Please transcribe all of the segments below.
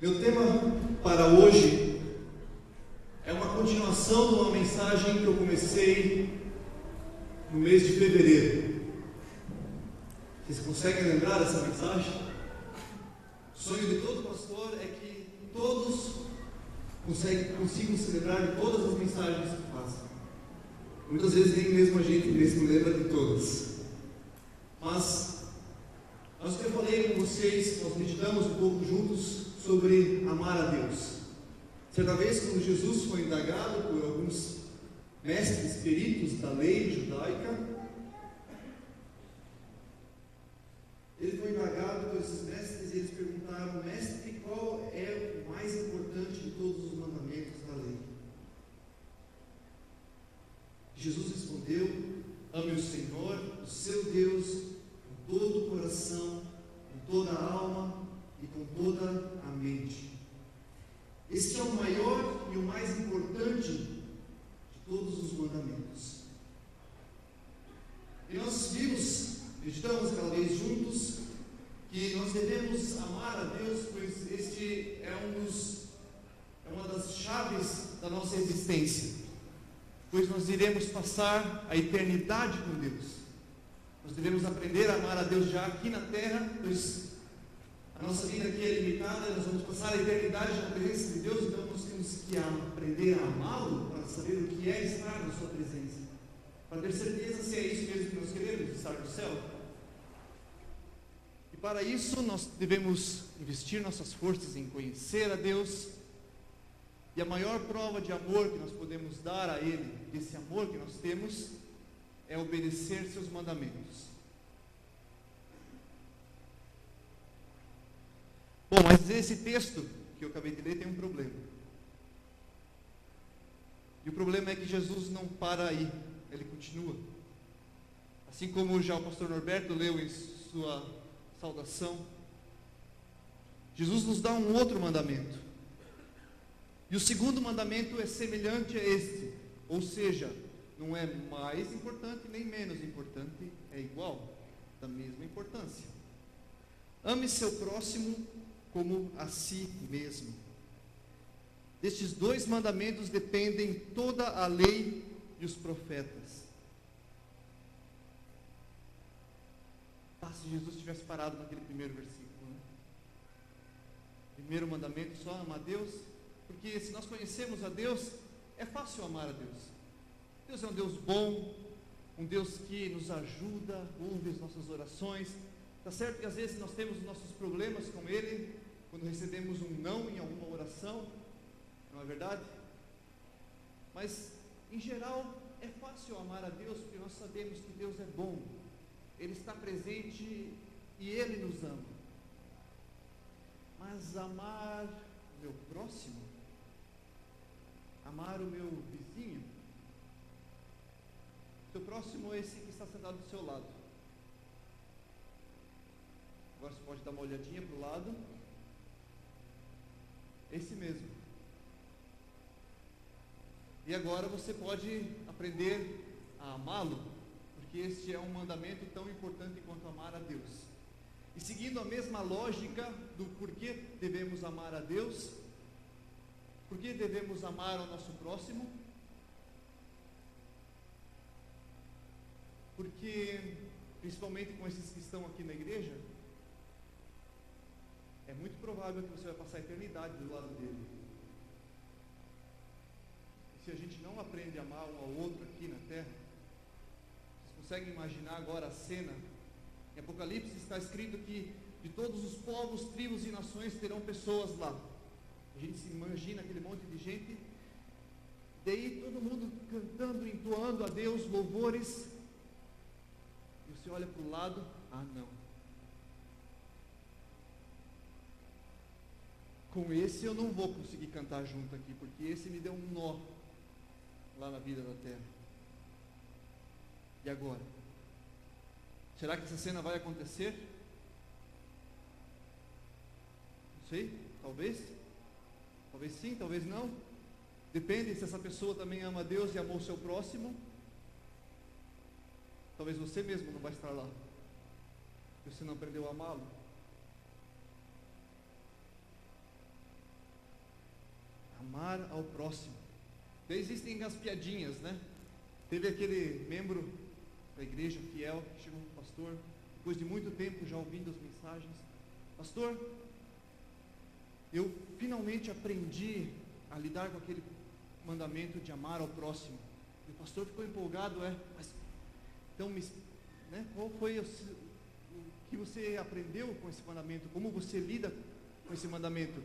Meu tema para hoje é uma continuação de uma mensagem que eu comecei no mês de fevereiro. Vocês conseguem lembrar dessa mensagem? O sonho de todo pastor é que todos consigam se lembrar de todas as mensagens que fazem. Muitas vezes nem mesmo a gente mesmo lembra de todas. Mas nós que eu falei com vocês, nós meditamos um pouco juntos sobre amar a Deus. Certa vez, quando Jesus foi indagado por alguns mestres peritos da lei judaica, ele foi indagado por esses mestres e eles perguntaram: mestre, qual é o mais importante de todos os mandamentos da lei? Jesus respondeu: ame o Senhor, o seu Deus, com todo o coração, com toda a alma e com toda a mente. Este é o maior e o mais importante de todos os mandamentos. E nós meditamos aquela vez juntos, que nós devemos amar a Deus, pois este é uma das chaves da nossa existência, pois nós iremos passar a eternidade com Deus. Nós devemos aprender a amar a Deus já aqui na terra, pois a nossa vida aqui é limitada, nós vamos passar a eternidade na presença de Deus, então nós temos que aprender a amá-lo para saber o que é estar na sua presença, para ter certeza se é isso mesmo que nós queremos, estar no céu. E para isso nós devemos investir nossas forças em conhecer a Deus, e a maior prova de amor que nós podemos dar a Ele, desse amor que nós temos, é obedecer seus mandamentos. Bom, mas esse texto que eu acabei de ler tem um problema. E o problema é que Jesus não para aí, ele continua. Assim como já o pastor Norberto leu em sua saudação, Jesus nos dá um outro mandamento. E o segundo mandamento é semelhante a este, ou seja, não é mais importante nem menos importante, é igual, da mesma importância. Ame seu próximo como a si mesmo. Destes dois mandamentos dependem toda a lei e os profetas. Se Jesus tivesse parado naquele primeiro versículo, né? Primeiro mandamento, só amar a Deus, porque se nós conhecemos a Deus, é fácil amar a Deus. Deus é um Deus bom, um Deus que nos ajuda, ouve as nossas orações. Está certo que às vezes nós temos nossos problemas com Ele, quando recebemos um não em alguma oração, não é verdade? Mas, em geral, é fácil amar a Deus, porque nós sabemos que Deus é bom, Ele está presente e Ele nos ama. Mas amar o meu próximo, amar o meu vizinho, seu próximo é esse que está sentado do seu lado. Agora você pode dar uma olhadinha para o lado. Esse mesmo. E agora você pode aprender a amá-lo, porque este é um mandamento tão importante quanto amar a Deus. E seguindo a mesma lógica do porquê devemos amar a Deus, por que devemos amar ao nosso próximo? Porque, principalmente com esses que estão aqui na igreja, é muito provável que você vai passar a eternidade do lado dele. E se a gente não aprende a amar um ao outro aqui na terra, vocês conseguem imaginar agora a cena? Em Apocalipse está escrito que de todos os povos, tribos e nações terão pessoas lá. A gente se imagina aquele monte de gente, daí todo mundo cantando, entoando a Deus louvores, e você olha para o lado, não. Com esse eu não vou conseguir cantar junto aqui, porque esse me deu um nó lá na vida da terra. E agora? Será que essa cena vai acontecer? Não sei, talvez. Talvez sim, talvez não. Depende se essa pessoa também ama a Deus e amou o seu próximo. Talvez você mesmo não vai estar lá, porque você não aprendeu a amá-lo. amar ao próximo. Daí existem as piadinhas, né? Teve aquele membro da igreja fiel que chegou para o pastor, depois de muito tempo já ouvindo as mensagens: pastor, eu finalmente aprendi a lidar com aquele mandamento de amar ao próximo. E o pastor ficou empolgado, mas então, né, qual foi o que você aprendeu com esse mandamento? Como você lida com esse mandamento?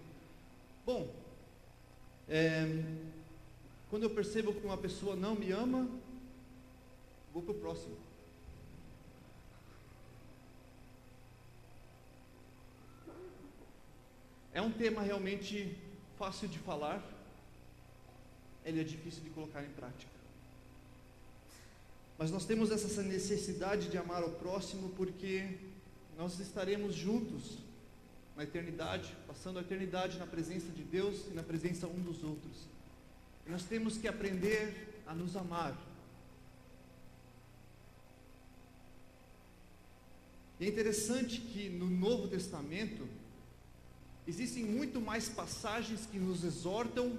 Bom, quando eu percebo que uma pessoa não me ama, vou para o próximo. É um tema realmente fácil de falar, ele é difícil de colocar em prática. Mas nós temos essa necessidade de amar o próximo porque nós estaremos juntos na eternidade, passando a eternidade na presença de Deus e na presença um dos outros. E nós temos que aprender a nos amar. E é interessante que no Novo Testamento existem muito mais passagens que nos exortam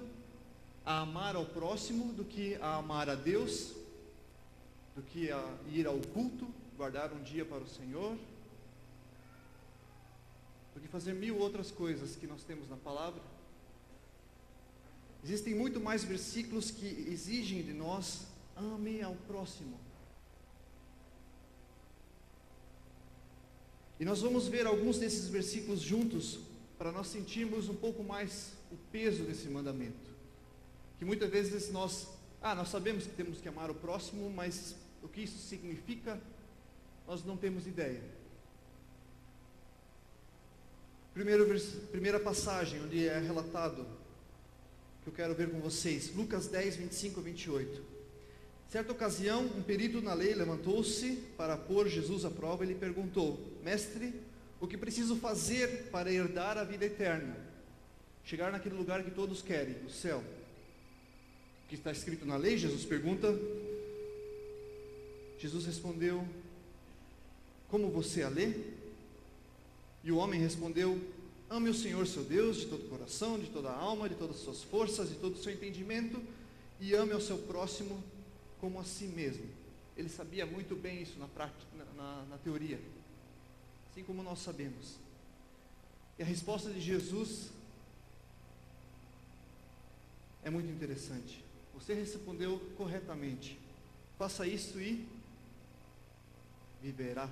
a amar ao próximo do que a amar a Deus, do que a ir ao culto, guardar um dia para o Senhor, do que fazer 1000 outras coisas que nós temos na palavra. Existem muito mais versículos que exigem de nós: ame ao próximo. E nós vamos ver alguns desses versículos juntos, para nós sentirmos um pouco mais o peso desse mandamento. Que muitas vezes nós sabemos que temos que amar o próximo, mas o que isso significa, nós não temos ideia. Primeira passagem, onde é relatado, que eu quero ver com vocês, Lucas 10, 25 a 28. Certa ocasião, um perito na lei levantou-se para pôr Jesus à prova e lhe perguntou: mestre, o que preciso fazer para herdar a vida eterna? Chegar naquele lugar que todos querem, o céu. O que está escrito na lei? Jesus pergunta. Jesus respondeu: como você a lê? E o homem respondeu: ame o Senhor seu Deus de todo o coração, de toda a alma, de todas as suas forças, de todo o seu entendimento, e ame ao seu próximo como a si mesmo. Ele sabia muito bem isso na prática, na teoria, assim como nós sabemos. E a resposta de Jesus é muito interessante. Você respondeu corretamente. Faça isso e viverá.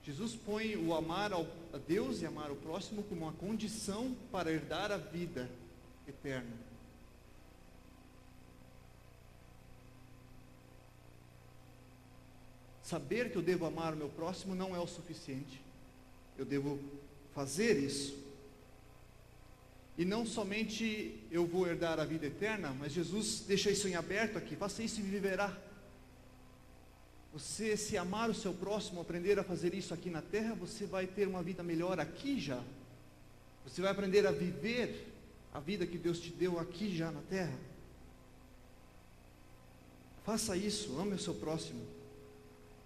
Jesus põe o amar a Deus e amar o próximo como uma condição para herdar a vida eterna. Saber que eu devo amar o meu próximo não é o suficiente. Eu devo fazer isso. E não somente eu vou herdar a vida eterna, mas Jesus deixa isso em aberto aqui: faça isso e viverá. Você, se amar o seu próximo, aprender a fazer isso aqui na terra, você vai ter uma vida melhor aqui já. Você vai aprender a viver a vida que Deus te deu aqui já na terra. Faça isso, ame o seu próximo.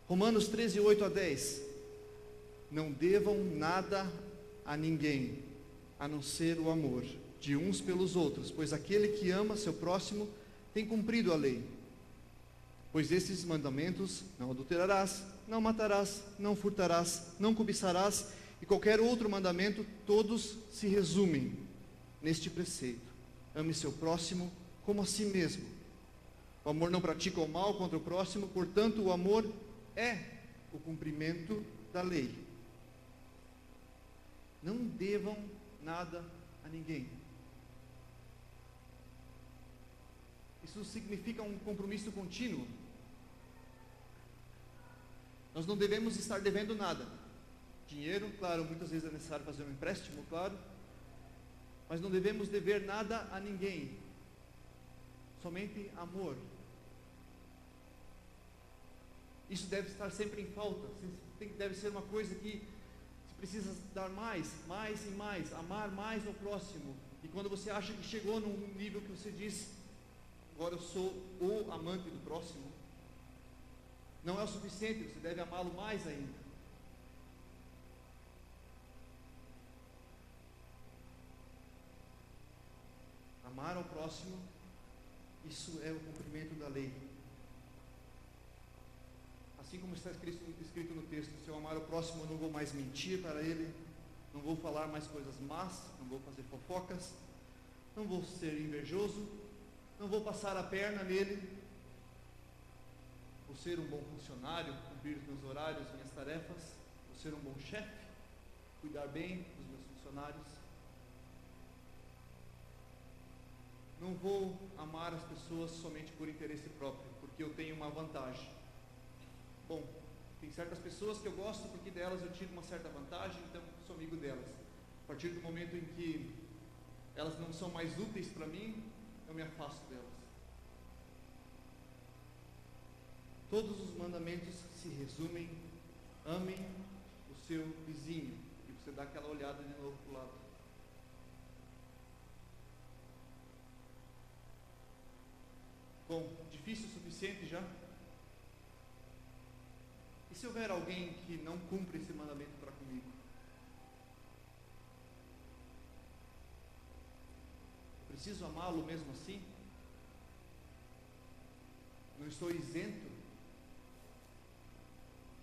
Romanos 13, 8 a 10. Não devam nada a ninguém, a não ser o amor de uns pelos outros, pois aquele que ama seu próximo tem cumprido a lei. Pois esses mandamentos: não adulterarás, não matarás, não furtarás, não cobiçarás, e qualquer outro mandamento, todos se resumem neste preceito: ame seu próximo como a si mesmo. O amor não pratica o mal contra o próximo, portanto o amor é o cumprimento da lei. Não devam nada a ninguém. Isso significa um compromisso contínuo. Nós não devemos estar devendo nada. Dinheiro, claro, muitas vezes é necessário fazer um empréstimo, claro, mas não devemos dever nada a ninguém. Somente amor. Isso deve estar sempre em falta. Deve ser uma coisa que você precisa dar mais e mais, amar mais ao próximo. E quando você acha que chegou num nível que você diz: agora eu sou o amante do próximo, não é o suficiente, você deve amá-lo mais ainda. próximo, isso é o cumprimento da lei. Assim como está escrito no texto, se eu amar o próximo, eu não vou mais mentir para ele, não vou falar mais coisas más, não vou fazer fofocas, não vou ser invejoso, não vou passar a perna nele, vou ser um bom funcionário, cumprir os meus horários, minhas tarefas, vou ser um bom chefe, cuidar bem dos meus funcionários. Não vou amar as pessoas somente por interesse próprio, porque eu tenho uma vantagem. Bom, tem certas pessoas que eu gosto porque delas eu tiro uma certa vantagem, então sou amigo delas. A partir do momento em que elas não são mais úteis para mim, eu me afasto delas. Todos os mandamentos se resumem: amem o seu vizinho. E você dá aquela olhada de novo para o lado. Bom, difícil o suficiente já? E se houver alguém que não cumpre esse mandamento para comigo? Eu preciso amá-lo mesmo assim? Não estou isento?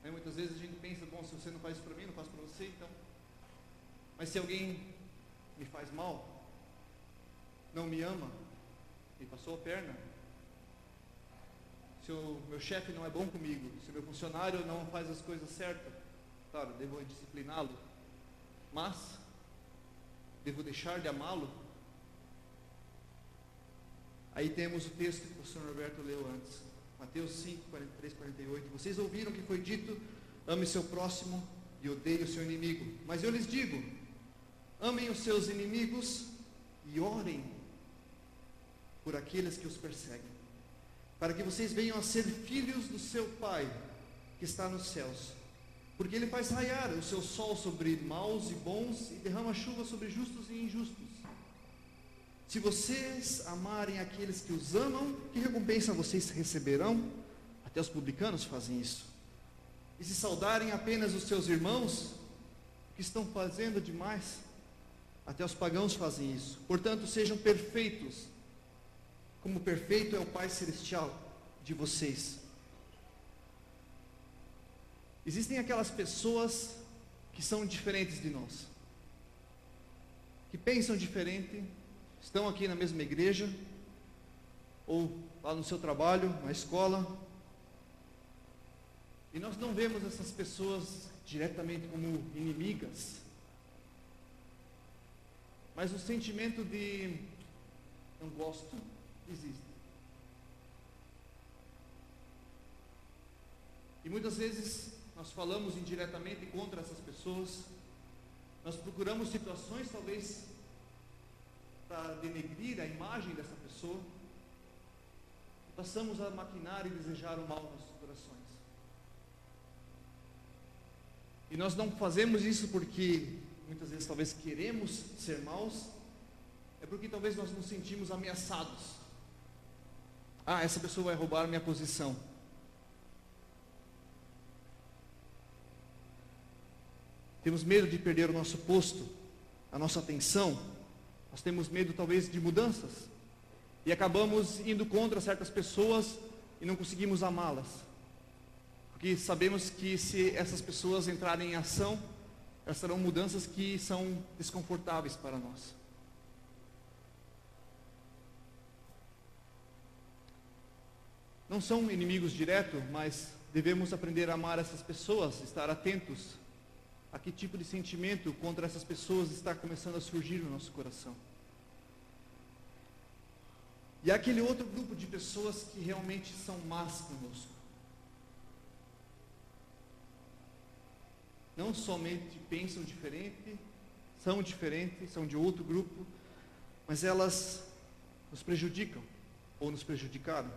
Muitas vezes a gente pensa, bom, se você não faz isso para mim, não faço para você, então. Mas se alguém me faz mal, não me ama, me passou a perna, se o meu chefe não é bom comigo, se o meu funcionário não faz as coisas certas, claro, devo discipliná-lo, mas devo deixar de amá-lo? Aí temos o texto que o pastor Roberto leu antes, Mateus 5, 43, 48. Vocês ouviram que foi dito: ame seu próximo e odeie o seu inimigo. Mas eu lhes digo: amem os seus inimigos e orem por aqueles que os perseguem, para que vocês venham a ser filhos do seu Pai que está nos céus, porque Ele faz raiar o seu sol sobre maus e bons e derrama chuva sobre justos e injustos. Se vocês amarem aqueles que os amam, que recompensa vocês receberão? Até os publicanos fazem isso. E se saudarem apenas os seus irmãos, o que estão fazendo demais? Até os pagãos fazem isso. Portanto, sejam perfeitos, como perfeito é o Pai Celestial de vocês. Existem aquelas pessoas que são diferentes de nós, que pensam diferente, estão aqui na mesma igreja, ou lá no seu trabalho, na escola, e nós não vemos essas pessoas diretamente como inimigas, mas o sentimento de não gosto existe. E muitas vezes nós falamos indiretamente contra essas pessoas, nós procuramos situações talvez para denegrir a imagem dessa pessoa, e passamos a maquinar e desejar o mal nos nossos corações. E nós não fazemos isso porque muitas vezes talvez queremos ser maus, é porque talvez nós nos sentimos ameaçados. Ah, essa pessoa vai roubar a minha posição. Temos medo de perder o nosso posto, a nossa atenção. Nós temos medo talvez de mudanças. E acabamos indo contra certas pessoas e não conseguimos amá-las. Porque sabemos que se essas pessoas entrarem em ação, elas serão mudanças que são desconfortáveis para nós. Não são inimigos diretos, mas devemos aprender a amar essas pessoas, estar atentos a que tipo de sentimento contra essas pessoas está começando a surgir no nosso coração. E há aquele outro grupo de pessoas que realmente são más conosco. Não somente pensam diferente, são de outro grupo, mas elas nos prejudicam ou nos prejudicaram.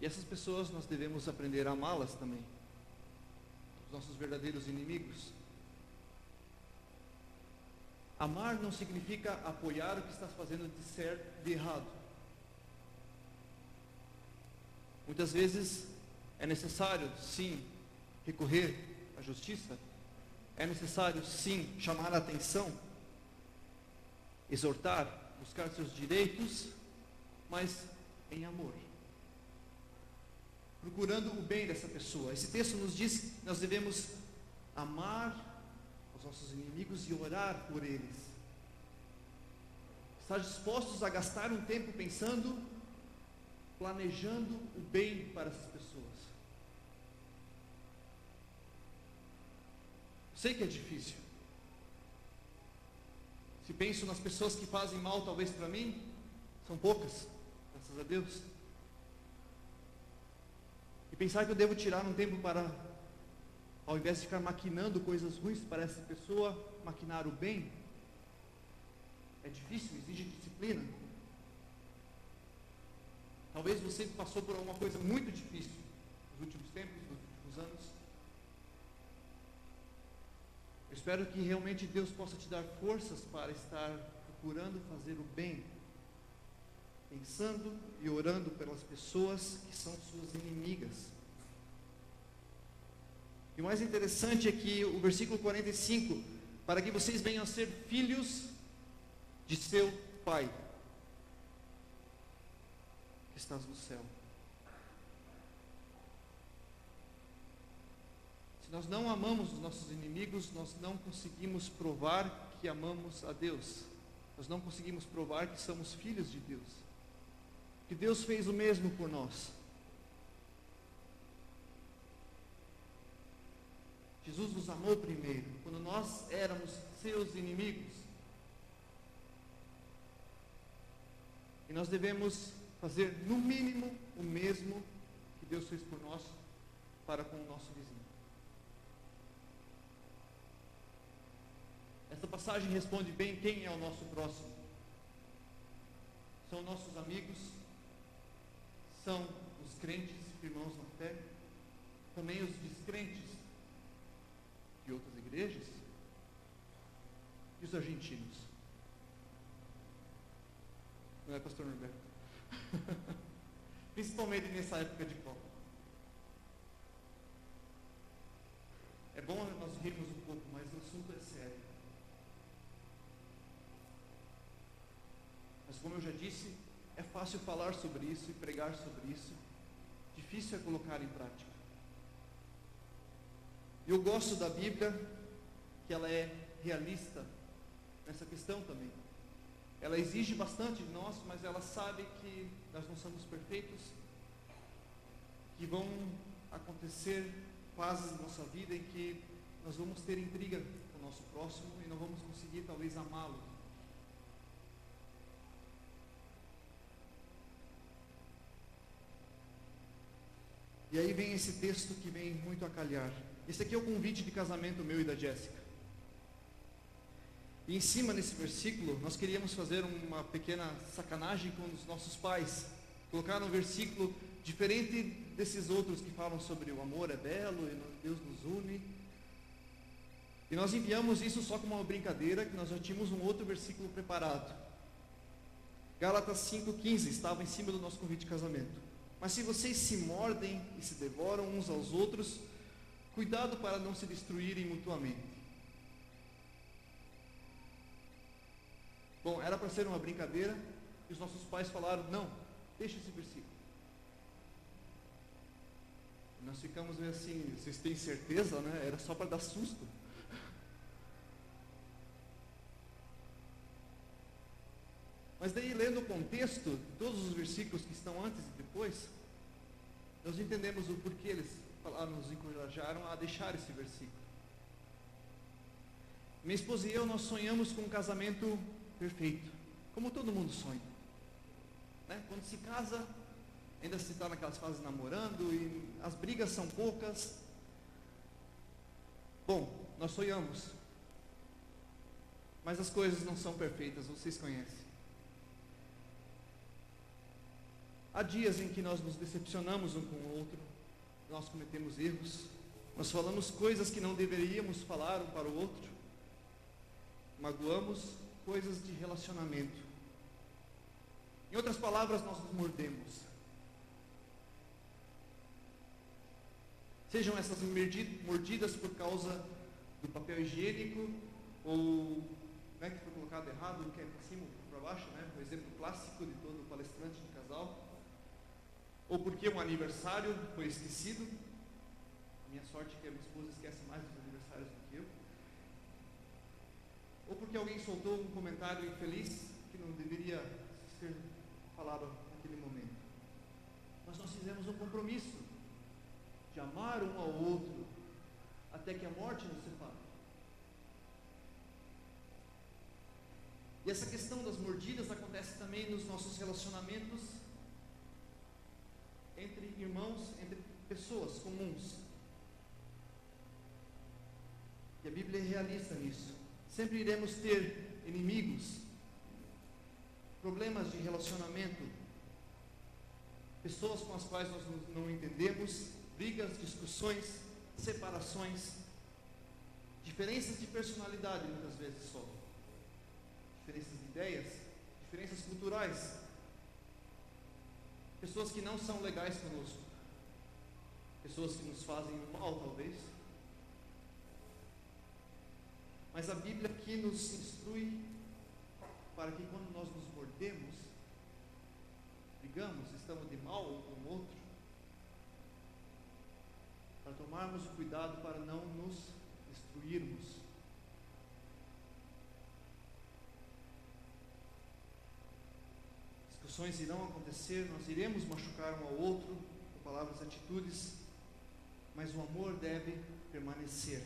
E essas pessoas nós devemos aprender a amá-las também, os nossos verdadeiros inimigos. Amar não significa apoiar o que estás fazendo de certo, de errado. Muitas vezes é necessário, sim, recorrer à justiça. É necessário, sim, chamar a atenção. exortar, buscar seus direitos, mas em amor, procurando o bem dessa pessoa. Esse texto nos diz que nós devemos amar os nossos inimigos e orar por eles. Estar dispostos a gastar um tempo pensando, planejando o bem para essas pessoas. Sei que é difícil. Se penso nas pessoas que fazem mal, talvez para mim, são poucas, graças a Deus. E pensar que eu devo tirar um tempo para, ao invés de ficar maquinando coisas ruins para essa pessoa, maquinar o bem, é difícil, exige disciplina. Talvez você passou por alguma coisa muito difícil nos últimos tempos, nos últimos anos. Eu espero que realmente Deus possa te dar forças para estar procurando fazer o bem, pensando e orando pelas pessoas que são suas inimigas. E o mais interessante é que o versículo 45, para que vocês venham a ser filhos de seu Pai, que estás no céu. Se nós não amamos os nossos inimigos, nós não conseguimos provar que amamos a Deus. Nós não conseguimos provar que somos filhos de Deus. Que Deus fez o mesmo por nós. Jesus nos amou primeiro, quando nós éramos seus inimigos. E nós devemos fazer, no mínimo, o mesmo que Deus fez por nós para com o nosso vizinho. Essa passagem responde bem quem é o nosso próximo. São nossos amigos, são os crentes, irmãos na fé, também os descrentes de outras igrejas e os argentinos. Não é, pastor Norberto? Principalmente nessa época de Copa. É bom nós rirmos um pouco, mas o assunto é sério. Mas como eu já disse, é fácil falar sobre isso e pregar sobre isso. Difícil é colocar em prática. Eu gosto da Bíblia, que ela é realista nessa questão também. Ela exige bastante de nós, mas ela sabe que nós não somos perfeitos, que vão acontecer fases da nossa vida em que nós vamos ter intriga com o nosso próximo e não vamos conseguir talvez amá-lo. E aí vem esse texto que vem muito a calhar. Esse aqui é o convite de casamento meu e da Jéssica. E em cima nesse versículo, nós queríamos fazer uma pequena sacanagem com os nossos pais. Colocar um versículo diferente desses outros que falam sobre o amor é belo e Deus nos une. E nós enviamos isso só como uma brincadeira, que nós já tínhamos um outro versículo preparado. Gálatas 5,15 estava em cima do nosso convite de casamento. Mas se vocês se mordem e se devoram uns aos outros, cuidado para não se destruírem mutuamente. Bom, era para ser uma brincadeira, e os nossos pais falaram, não, deixa esse versículo. E nós ficamos meio assim, vocês têm certeza, né? Era só para dar susto. Mas daí, lendo o contexto, todos os versículos que estão antes e depois, nós entendemos o porquê eles falaram, nos encorajaram a deixar esse versículo. Minha esposa e eu, nós sonhamos com um casamento perfeito, como todo mundo sonha, né? Quando se casa, ainda se está naquelas fases namorando, e as brigas são poucas. Bom, nós sonhamos, mas as coisas não são perfeitas, vocês conhecem. Há dias em que nós nos decepcionamos um com o outro, nós cometemos erros, nós falamos coisas que não deveríamos falar um para o outro, magoamos coisas de relacionamento. Em outras palavras, nós nos mordemos. Sejam essas mordidas por causa do papel higiênico, ou né, que foi colocado errado, o que é para cima ou para baixo, né, o exemplo clássico de todo palestrante de casal, ou porque um aniversário foi esquecido. A minha sorte é que a minha esposa esquece mais dos aniversários do que eu, ou porque alguém soltou um comentário infeliz que não deveria ser falado naquele momento. Mas nós fizemos um compromisso de amar um ao outro até que a morte nos separe. E essa questão das mordidas acontece também nos nossos relacionamentos entre irmãos, entre pessoas comuns. E a Bíblia é realista nisso. Sempre iremos ter inimigos, problemas de relacionamento, pessoas com as quais nós não entendemos, brigas, discussões, separações, diferenças de personalidade muitas vezes só, diferenças de ideias, diferenças culturais, pessoas que não são legais conosco, pessoas que nos fazem mal talvez. Mas a Bíblia aqui nos instrui para que quando nós nos mordemos, brigamos, estamos de mal um com o outro, para tomarmos o cuidado para não nos destruirmos. Discussões irão acontecer, nós iremos machucar um ao outro com palavras e atitudes, mas o amor deve permanecer.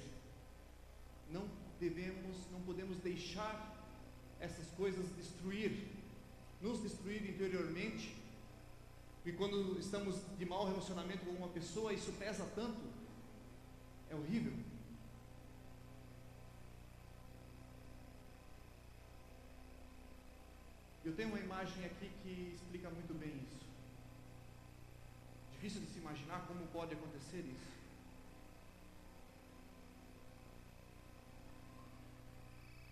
Não podemos deixar essas coisas nos destruir interiormente, e quando estamos de mau relacionamento com uma pessoa, isso pesa tanto, é horrível. Eu tenho uma imagem aqui que explica muito bem isso. Difícil de se imaginar como pode acontecer isso.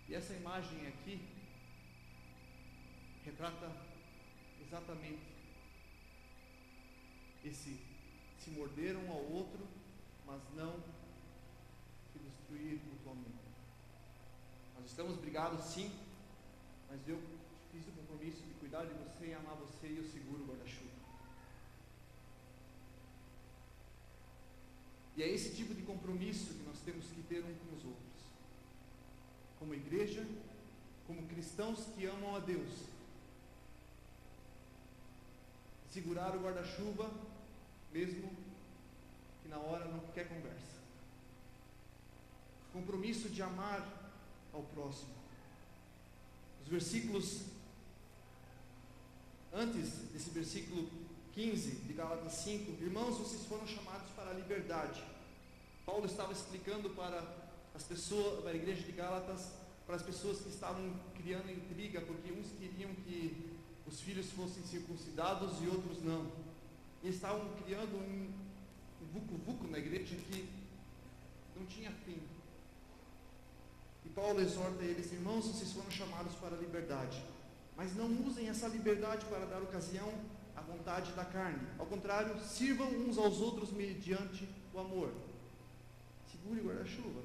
E essa imagem aqui retrata exatamente se morder um ao outro, mas não se destruir mutuamente. Nós estamos brigados sim, mas eu fiz o compromisso de cuidar de você e amar você, e eu seguro o guarda-chuva. E é esse tipo de compromisso que nós temos que ter um com os outros, como igreja, como cristãos que amam a Deus. Segurar o guarda-chuva, mesmo que na hora não quer conversa. Compromisso de amar ao próximo. Os versículos antes desse versículo 15 de Gálatas 5, irmãos, vocês foram chamados para a liberdade. Paulo estava explicando para as pessoas, para a igreja de Gálatas, para as pessoas que estavam criando intriga, porque uns queriam que os filhos fossem circuncidados e outros não. E estavam criando um vucu-vucu na igreja que não tinha fim. E Paulo exorta eles, irmãos, vocês foram chamados para a liberdade, mas não usem essa liberdade para dar ocasião à vontade da carne. Ao contrário, sirvam uns aos outros mediante o amor. Segure o guarda-chuva.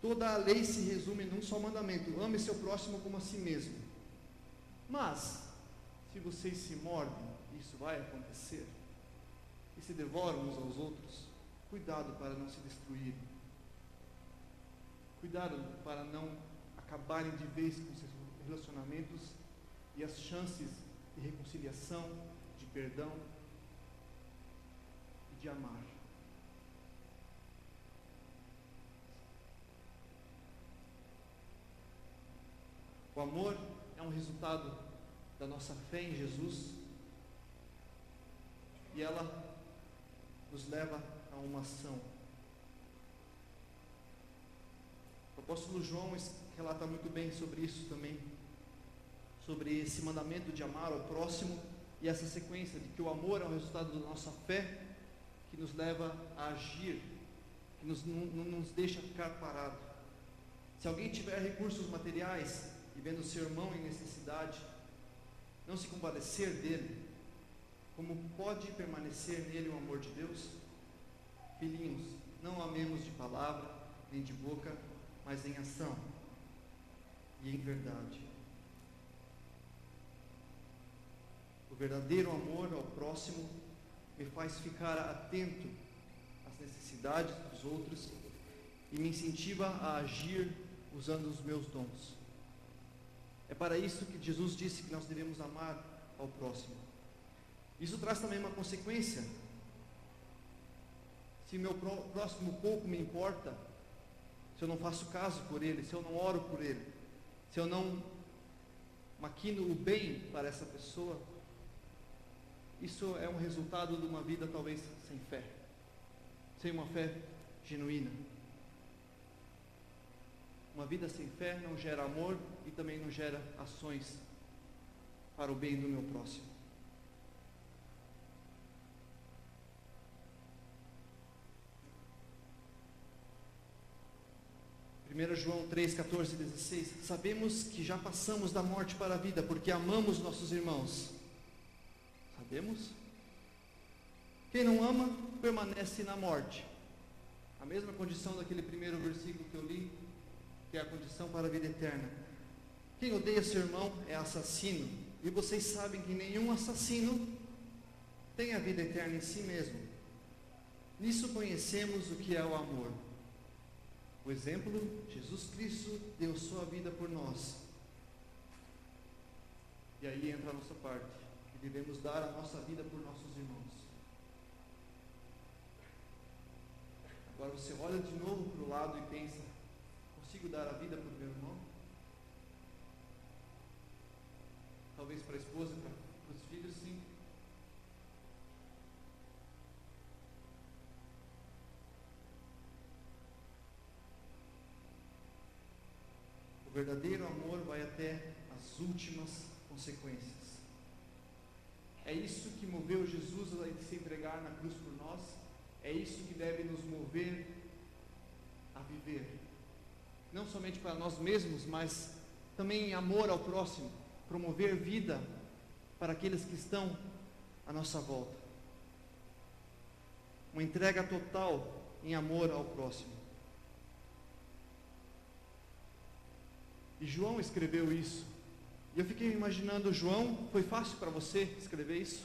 Toda a lei se resume num só mandamento: ame seu próximo como a si mesmo. Mas, se vocês se mordem, isso vai acontecer, e se devoram uns aos outros, cuidado para não se destruírem. Cuidado para não acabarem de vez com seus relacionamentos e as chances de reconciliação, de perdão e de amar. O amor é um resultado da nossa fé em Jesus, e ela nos leva a uma ação. O apóstolo João relata muito bem sobre isso também, sobre esse mandamento de amar ao próximo, e essa sequência de que o amor é um resultado da nossa fé, que nos leva a agir, que não nos deixa ficar parado. Se alguém tiver recursos materiais e vendo seu irmão em necessidade, não se compadecer dele, como pode permanecer nele o amor de Deus? Filhinhos, não amemos de palavra nem de boca, mas em ação. e em verdade. O verdadeiro amor ao próximo me faz ficar atento às necessidades dos outros e me incentiva a agir usando os meus dons. É para isso que Jesus disse que nós devemos amar ao próximo. Isso traz também uma consequência. Se meu próximo pouco me importa, se eu não faço caso por ele, se eu não oro por ele, se eu não maquino o bem para essa pessoa, isso é um resultado de uma vida talvez sem fé, sem uma fé genuína. Uma vida sem fé não gera amor e também não gera ações para o bem do meu próximo. João 3, 14 e 16. Sabemos que já passamos da morte para a vida, porque amamos nossos irmãos. Sabemos? Quem não ama, permanece na morte. A mesma condição daquele primeiro versículo que eu li, que é a condição para a vida eterna. Quem odeia seu irmão é assassino. E vocês sabem que nenhum assassino tem a vida eterna em si mesmo. Nisso conhecemos o que é o amor. O exemplo, Jesus Cristo deu sua vida por nós. E aí entra a nossa parte, que devemos dar a nossa vida por nossos irmãos. Agora você olha de novo para o lado e pensa: consigo dar a vida para o meu irmão? Talvez para a esposa, para os filhos, sim. O verdadeiro amor vai até as últimas consequências. É isso que moveu Jesus a se entregar na cruz por nós. É isso que deve nos mover a viver. Não somente para nós mesmos, mas também em amor ao próximo. Promover vida para aqueles que estão à nossa volta. Uma entrega total em amor ao próximo. E João escreveu isso. E eu fiquei imaginando, João, foi fácil para você escrever isso?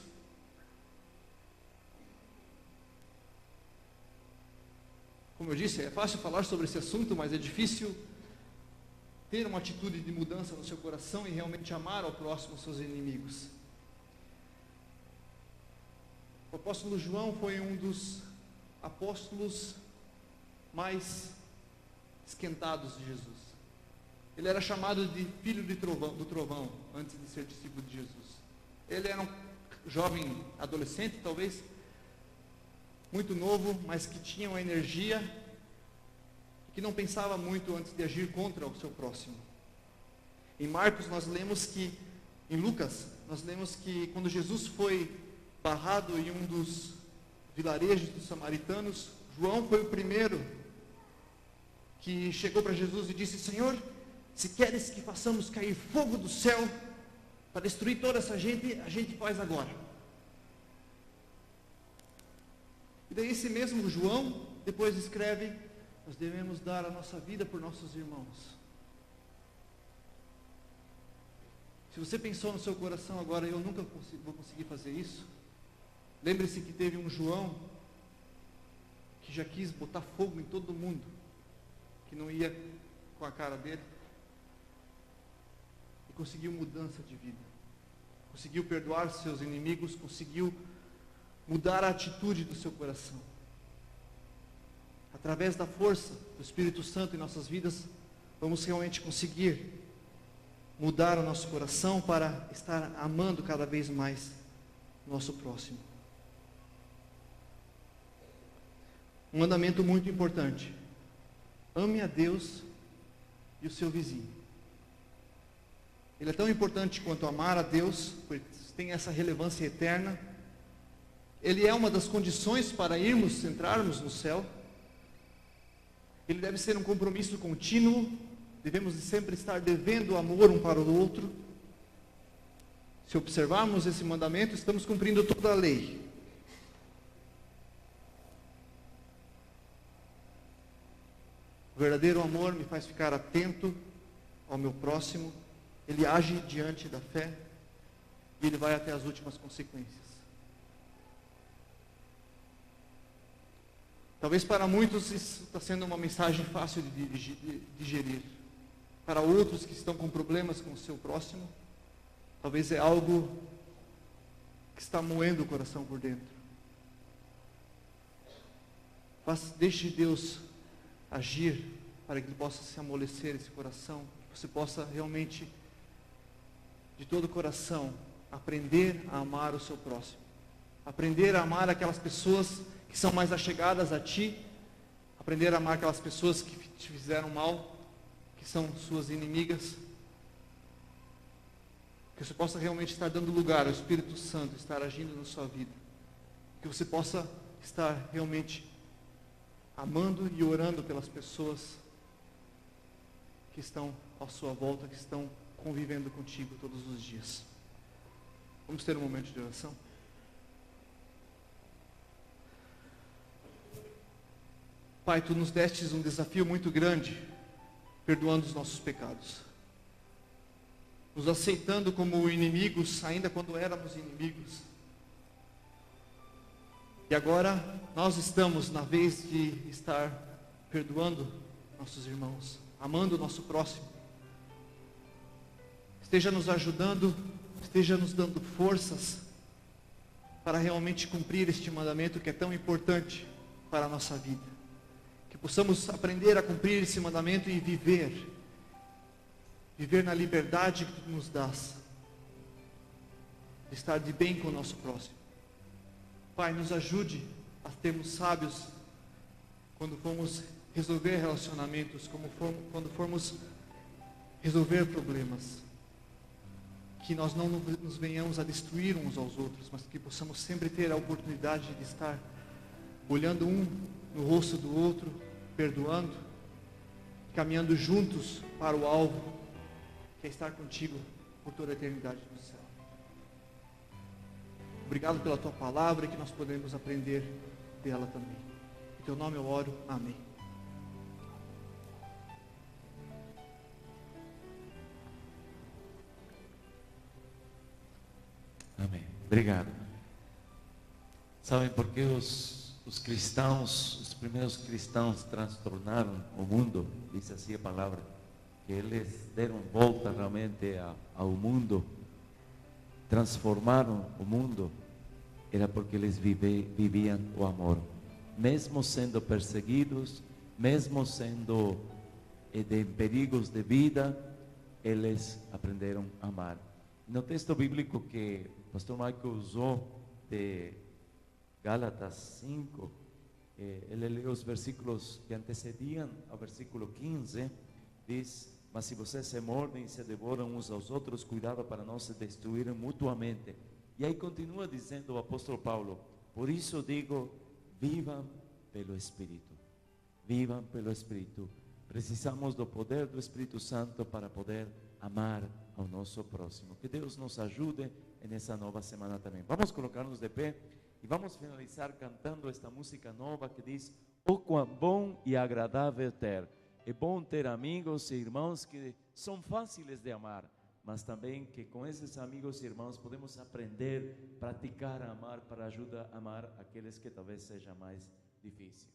Como eu disse, é fácil falar sobre esse assunto, mas é difícil ter uma atitude de mudança no seu coração e realmente amar ao próximo, seus inimigos. O apóstolo João foi um dos apóstolos mais esquentados de Jesus. Ele era chamado de filho do trovão, antes de ser discípulo de Jesus. Ele era um jovem adolescente, talvez, muito novo, mas que tinha uma energia, que não pensava muito antes de agir contra o seu próximo. Em Marcos nós lemos que, em Lucas, nós lemos que quando Jesus foi barrado em um dos vilarejos dos samaritanos, João foi o primeiro que chegou para Jesus e disse: Senhor, se queres que façamos cair fogo do céu para destruir toda essa gente, a gente faz agora. E daí esse mesmo João depois escreve: nós devemos dar a nossa vida por nossos irmãos. Se você pensou no seu coração agora: eu nunca vou conseguir fazer isso, lembre-se que teve um João que já quis botar fogo em todo mundo, que não ia com a cara dele, e conseguiu mudança de vida, conseguiu perdoar seus inimigos, conseguiu mudar a atitude do seu coração. Através da força do Espírito Santo em nossas vidas, vamos realmente conseguir mudar o nosso coração para estar amando cada vez mais o nosso próximo. Um mandamento muito importante: ame a Deus e o seu vizinho. Ele é tão importante quanto amar a Deus, pois tem essa relevância eterna. Ele é uma das condições para entrarmos no céu. Ele deve ser um compromisso contínuo. Devemos sempre estar devendo amor um para o outro. Se observarmos esse mandamento, estamos cumprindo toda a lei. O verdadeiro amor me faz ficar atento ao meu próximo, ele age diante da fé e ele vai até as últimas consequências. Talvez para muitos isso está sendo uma mensagem fácil de digerir. Para outros que estão com problemas com o seu próximo, talvez é algo que está moendo o coração por dentro. Deixe Deus agir para que Ele possa se amolecer esse coração, que você possa realmente, de todo o coração, aprender a amar o seu próximo, aprender a amar aquelas pessoas que são mais achegadas a ti, aprender a amar aquelas pessoas que te fizeram mal, que são suas inimigas, que você possa realmente estar dando lugar ao Espírito Santo, estar agindo na sua vida, que você possa estar realmente amando e orando pelas pessoas que estão à sua volta, que estão convivendo contigo todos os dias. Vamos ter um momento de oração? Pai, Tu nos destes um desafio muito grande, perdoando os nossos pecados, nos aceitando como inimigos, ainda quando éramos inimigos. E agora nós estamos na vez de estar perdoando nossos irmãos, amando o nosso próximo. Esteja nos ajudando, esteja nos dando forças para realmente cumprir este mandamento que é tão importante para a nossa vida. Que possamos aprender a cumprir esse mandamento e viver na liberdade que Tu nos dás, de estar de bem com o nosso próximo. Pai, nos ajude a termos sábios quando formos resolver relacionamentos, quando formos resolver problemas. Que nós não nos venhamos a destruir uns aos outros, mas que possamos sempre ter a oportunidade de estar olhando um no rosto do outro, perdoando, caminhando juntos para o alvo, que é estar contigo por toda a eternidade no céu. Obrigado pela Tua palavra e que nós podemos aprender dela também. Em Teu nome eu oro. Amém. Amém. Obrigado. Sabem por que os cristãos, os primeiros cristãos transtornaram o mundo? Diz assim a palavra, que eles deram volta realmente ao mundo, transformaram o mundo, era porque eles viviam o amor. Mesmo sendo perseguidos, mesmo sendo de perigos de vida, eles aprenderam a amar. No texto bíblico que o pastor Michael usou de Gálatas 5, ele leu os versículos que antecediam ao versículo 15, diz: mas se vocês se mordem e se devoram uns aos outros, cuidado para não se destruírem mutuamente. E aí continua dizendo o apóstolo Paulo: por isso digo, vivam pelo Espírito. Vivam pelo Espírito. Precisamos do poder do Espírito Santo para poder amar ao nosso próximo. Que Deus nos ajude nessa nova semana também. Vamos colocar-nos de pé e vamos finalizar cantando esta música nova que diz: oh, quão bom e agradável ter. É bom ter amigos e irmãos que são fáceis de amar, mas também que com esses amigos e irmãos podemos aprender, praticar a amar para ajudar a amar aqueles que talvez seja mais difícil.